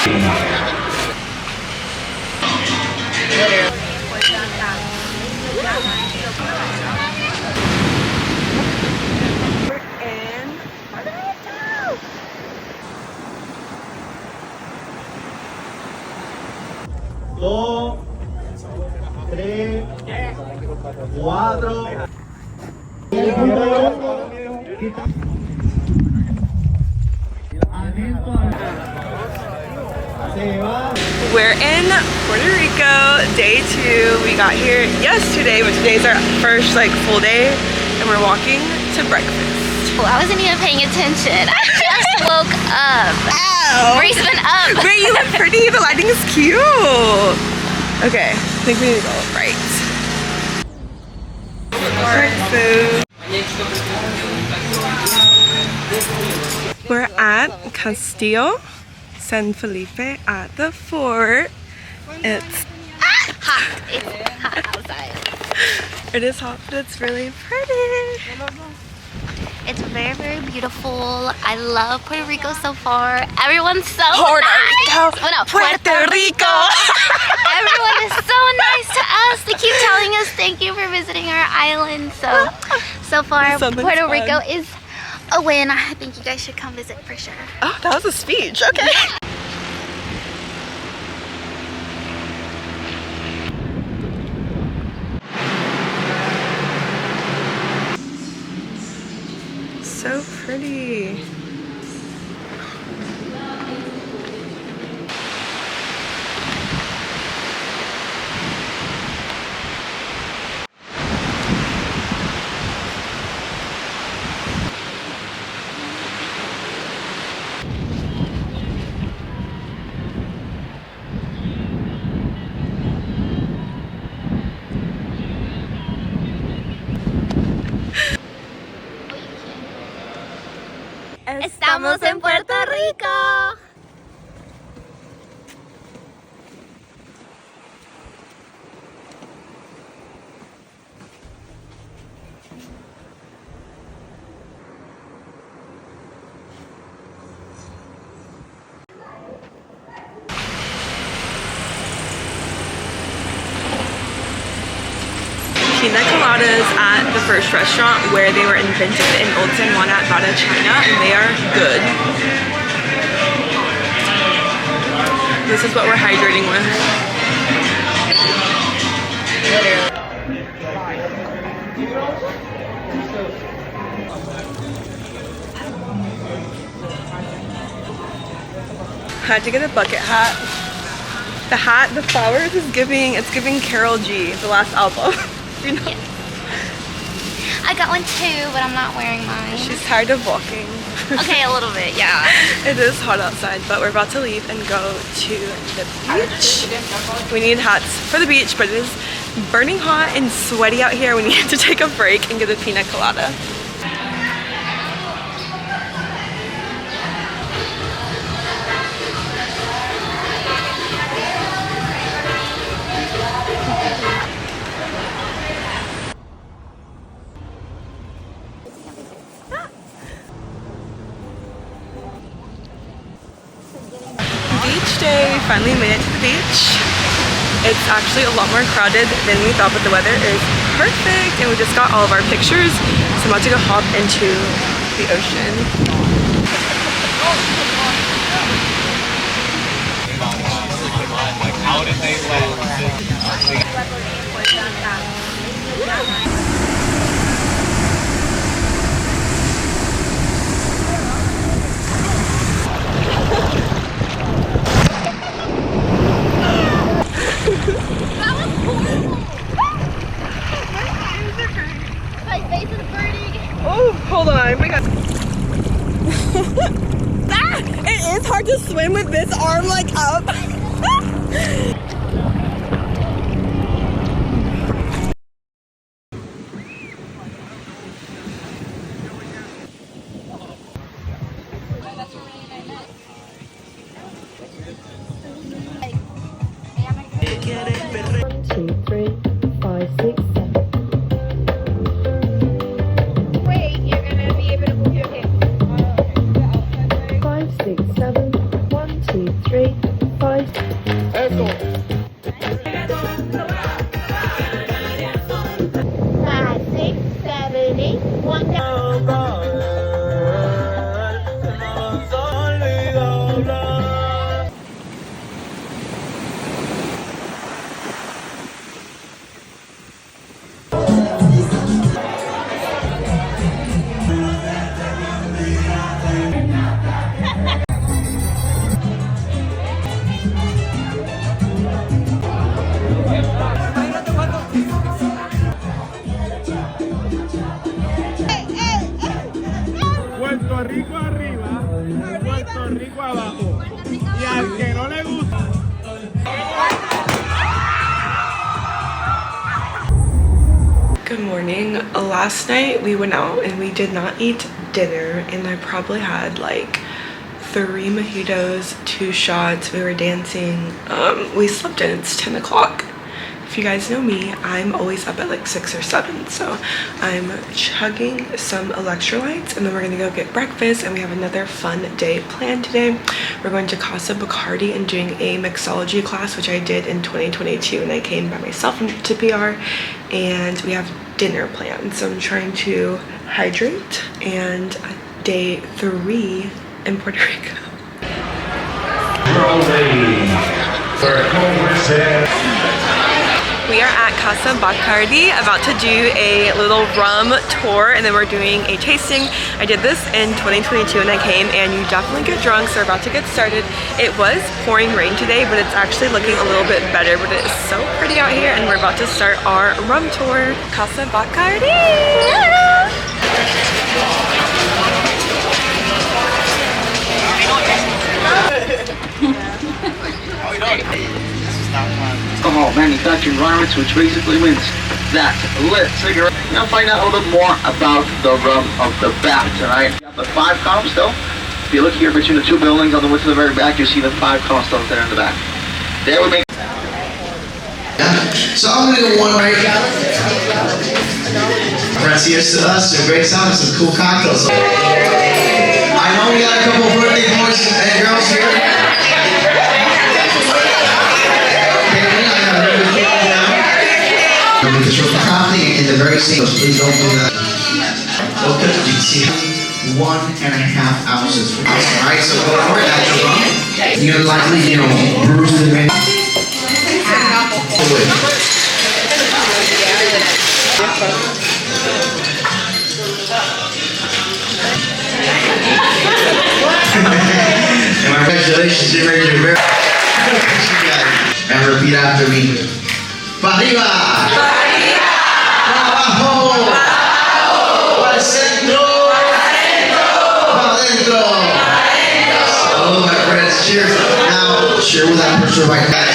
Dos, tres, cuatro. We're in Puerto Rico, day 2. We got here yesterday, but today's our first full day, and we're walking to breakfast. I wasn't even paying attention. I just woke up. Ow! Bree's been up. Wait, you look pretty. The lighting is cute. Okay, I think we need to go right. Breakfast. We're at Castillo San Felipe at the fort. It's hot. It's hot outside. It is hot, but it's really pretty. It's very, very beautiful. I love Puerto Rico so far. Everyone's so Puerto nice. Rico. Oh, no, Puerto Rico. Everyone is so nice to us. They keep telling us thank you for visiting our island. So far, Something's Puerto fun. Rico is a win. I think you guys should come visit for sure. Oh, that was a speech. Okay. So pretty. Estamos en Puerto Rico. Pina coladas at the first restaurant where they were invented in Old San Juan at China, and they are good. This is what we're hydrating with. Had to get a bucket hat. The hat, the flowers is giving, it's giving Carol G, the last album. You know? Yes. I got one too, but I'm not wearing mine. She's tired of walking. Okay, a little bit, yeah. It is hot outside, but we're about to leave and go to the beach. We need hats for the beach, but it is burning hot and sweaty out here. We need to take a break and get a pina colada. Beach day, finally made it to the beach. It's actually a lot more crowded than we thought, but the weather is perfect and we just got all of our pictures. So I'm about to go hop into the ocean. How did they land? My face is burning. Oh, hold on, we got... It is hard to swim with this arm up. Three. Puerto Rico arriba, Puerto Rico abajo. Y al que no le gusta. Good morning. Last night we went out and we did not eat dinner, and I probably had like 3 mojitos, 2 shots. We were dancing. We slept in. It's 10 o'clock. If you guys know me, I'm always up at like 6 or 7, so I'm chugging some electrolytes, and then we're gonna go get breakfast, and we have another fun day planned today. We're going to Casa Bacardi and doing a mixology class, which I did in 2022, and I came by myself to PR, and we have dinner planned, so I'm trying to hydrate. And day 3 in Puerto Rico. We are at Casa Bacardi, about to do a little rum tour, and then we're doing a tasting. I did this in 2022 and I came, and you definitely get drunk, so we're about to get started. It was pouring rain today, but it's actually looking a little bit better, but it is so pretty out here, and we're about to start our rum tour. Casa Bacardi! Alcohol manufacturing environments, which basically means that lit cigarette. Now find out a little bit more about the rum of the bat tonight. You got the 5 columns still. If you look here between the 2 buildings on the way to the very back, you see the 5 columns still there in the back. There we make. So I'm gonna go one right now. Friends, here's to us, some great sound, some cool cocktails. I know we got a couple of birthday boys and girls here. Because you're coffee in the very same, please don't do that. Okay, you can see 1.5 ounces. Alright, so go for it, that's your rum. You're likely, bruise the man. And congratulations, you made your very. And repeat after me. Pa arriba. Abajo, al centro, adentro. Oh, my friends, cheers. Now, share with that person right back.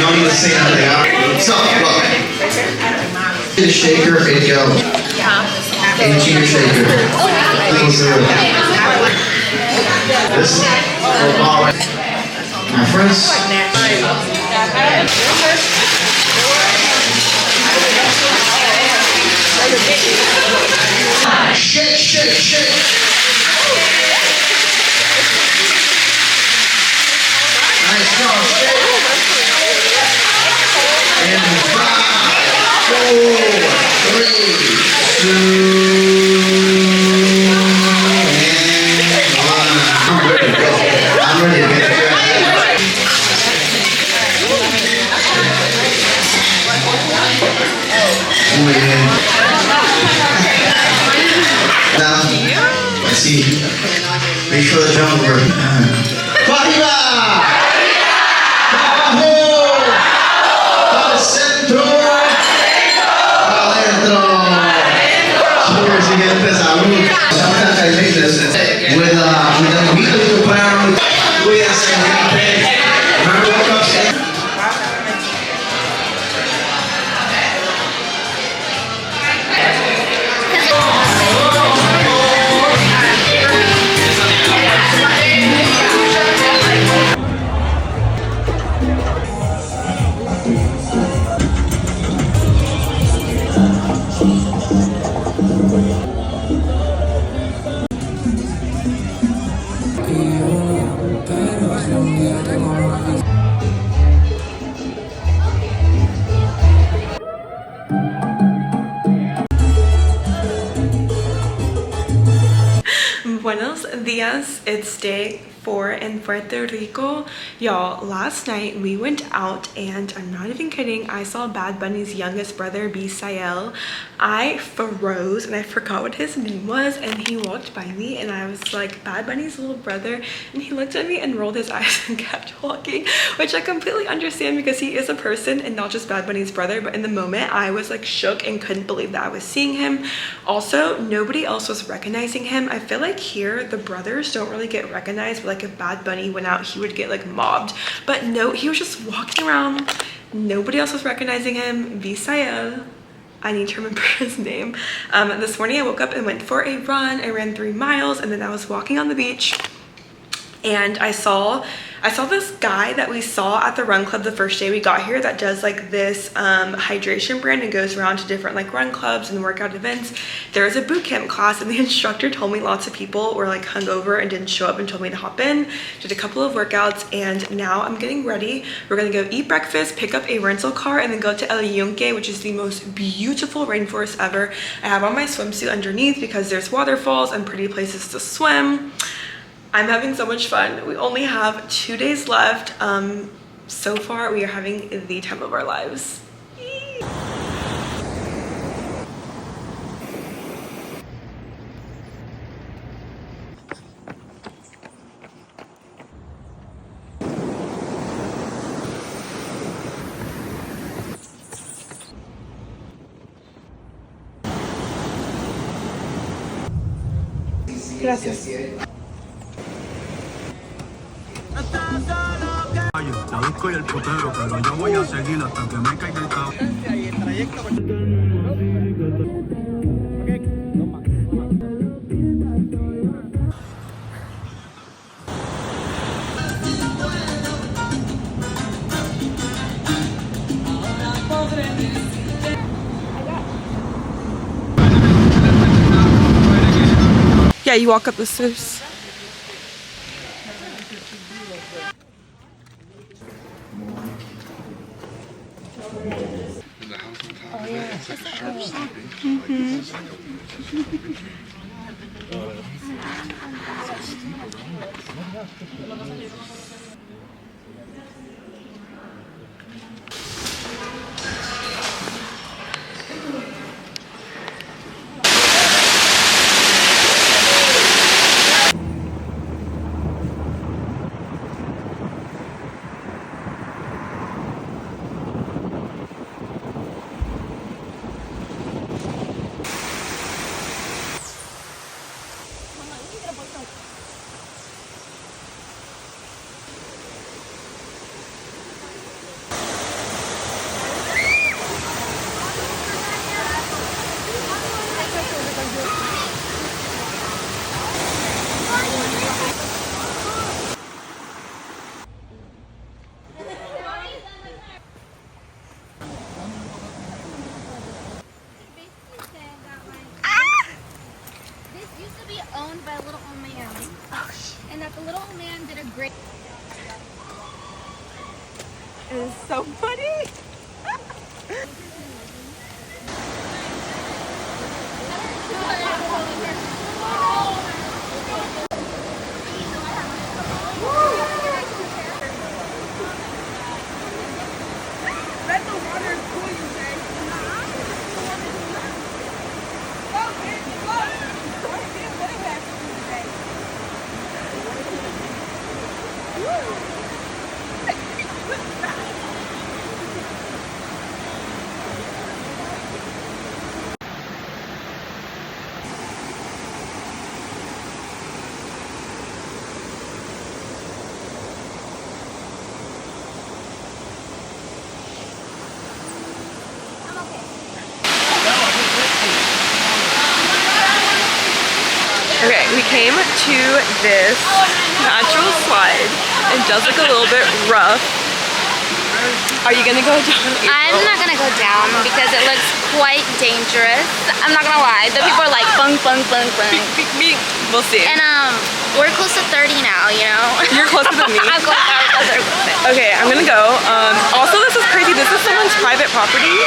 No need to say nothing. So, look. The shaker and go. Into your shaker. This is all right. My friends. Shake, shake, shake. Nice job, shake. And 5, 4, 3, 2. Now, let's see. Make sure the drum works. Arriba! Abajo! Al centro! Adentro! Cheers again to salud. Sometimes I make this with a meat brown with some Yunque. Remember what comes in? Buenos dias. It's day 4 in Puerto Rico. Y'all, last night we went out and I'm not even kidding, I saw Bad Bunny's youngest brother, Bisael. I froze and I forgot what his name was, and he walked by me and I was like, Bad Bunny's little brother, and he looked at me and rolled his eyes and kept walking, which I completely understand because he is a person and not just Bad Bunny's brother. But in the moment I was like shook and couldn't believe that I was seeing him. Also, nobody else was recognizing him. I feel like here the brothers don't really get recognized, but like if Bad Bunny went out he would get like mobbed, but no, he was just walking around. Nobody else was recognizing him. Bisael, I need to remember his name. This morning I woke up and went for a run. I ran 3 miles and then I was walking on the beach and I saw this guy that we saw at the run club the first day we got here that does like this hydration brand and goes around to different like run clubs and workout events. There was a boot camp class and the instructor told me lots of people were like hungover and didn't show up and told me to hop in. Did a couple of workouts and now I'm getting ready. We're gonna go eat breakfast, pick up a rental car, and then go to El Yunque, which is the most beautiful rainforest ever. I have on my swimsuit underneath because there's waterfalls and pretty places to swim. I'm having so much fun. We only have 2 days left. So far, we are having the time of our lives. Gracias. Ya busco el potero, pero yo voy a seguir hasta que me caiga el cabo. Yeah, you walk up the stairs. By a little old man, and that the little old man did a great. It is so funny. Okay, we came to this natural slide. It does look a little bit rough. Are you gonna go down? I'm not gonna go down because it looks quite dangerous. I'm not gonna lie. The people are like bung bung bung bung. We'll see. And we're close to 30 now, you know. You're closer than me. I'm closer. Okay, I'm gonna go. Also, this is crazy. This is someone's private property.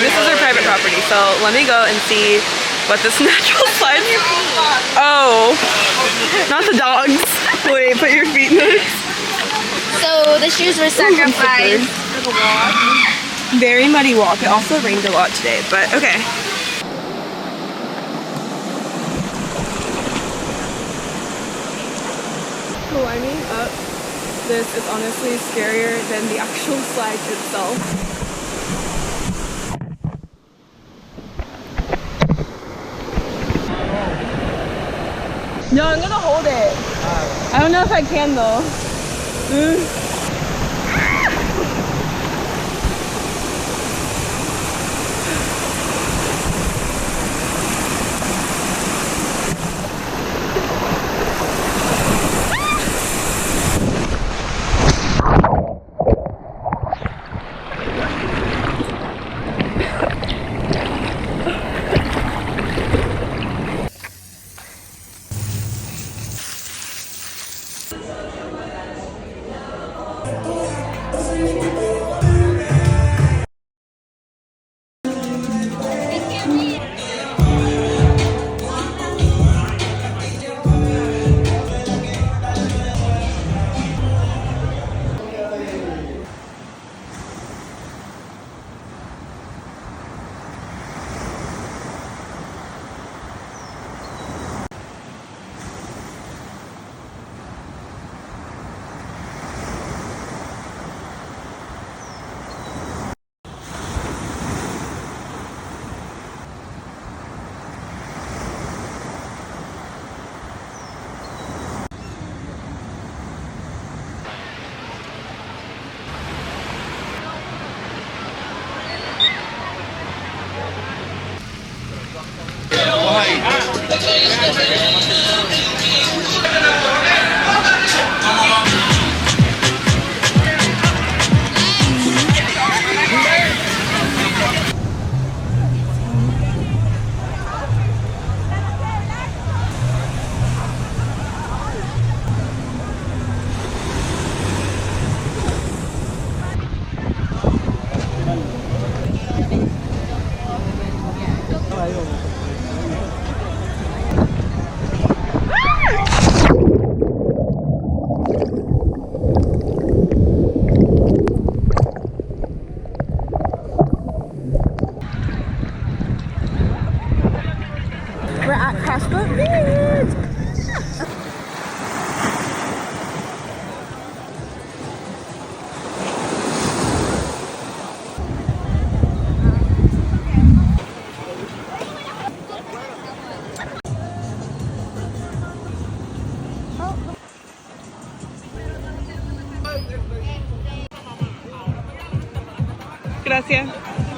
This is their private property. So let me go and see what this natural slide. Oh, not the dogs. Wait, put your feet in it. So the shoes were sacrificed. Very muddy walk. It also rained a lot today, but okay. Climbing up this is honestly scarier than the actual slide itself. No, I'm gonna hold it. I don't know if I can though. We're at Casa Beach. Gracias.